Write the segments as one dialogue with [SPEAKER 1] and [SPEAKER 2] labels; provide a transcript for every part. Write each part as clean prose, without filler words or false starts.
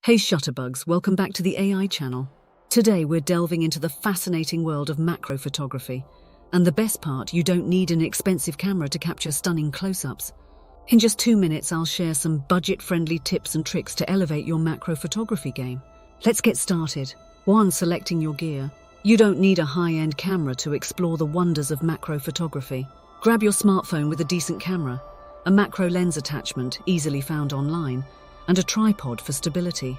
[SPEAKER 1] Hey Shutterbugs, welcome back to the AI channel. Today we're delving into the fascinating world of macro photography. And the best part, you don't need an expensive camera to capture stunning close-ups. In just 2 minutes, I'll share some budget-friendly tips and tricks to elevate your macro photography game. Let's get started. 1. Selecting your gear. You don't need a high-end camera to explore the wonders of macro photography. Grab your smartphone with a decent camera, a macro lens attachment easily found online, and a tripod for stability.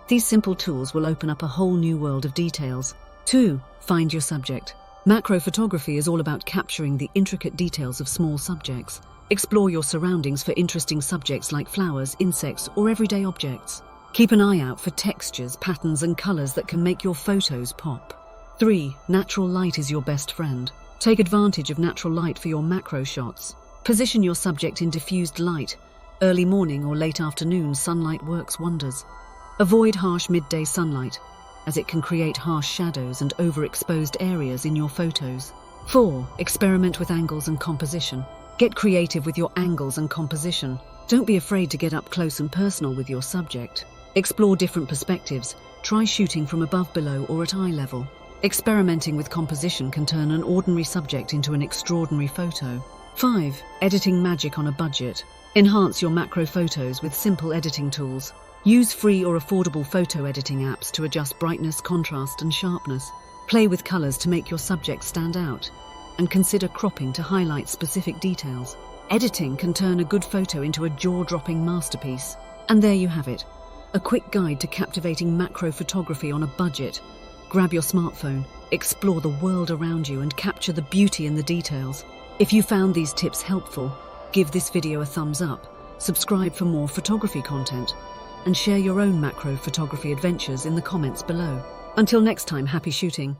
[SPEAKER 1] These simple tools will open up a whole new world of details. 2. Find your subject. Macro photography is all about capturing the intricate details of small subjects. Explore your surroundings for interesting subjects like flowers, insects, or everyday objects. Keep an eye out for textures, patterns, and colors that can make your photos pop. 3. Natural light is your best friend. Take advantage of natural light for your macro shots. Position your subject in diffused light. Early morning or late afternoon sunlight works wonders. Avoid harsh midday sunlight, as it can create harsh shadows and overexposed areas in your photos. 4. Experiment with angles and composition. Get creative with your angles and composition. Don't be afraid to get up close and personal with your subject. Explore different perspectives. Try shooting from above, below, or at eye level. Experimenting with composition can turn an ordinary subject into an extraordinary photo. 5. Editing magic on a budget. Enhance your macro photos with simple editing tools. Use free or affordable photo editing apps to adjust brightness, contrast, and sharpness. Play with colors to make your subject stand out. And consider cropping to highlight specific details. Editing can turn a good photo into a jaw-dropping masterpiece. And there you have it. A quick guide to captivating macro photography on a budget. Grab your smartphone, explore the world around you, and capture the beauty in the details. If you found these tips helpful, give this video a thumbs up, subscribe for more photography content, and share your own macro photography adventures in the comments below. Until next time, happy shooting!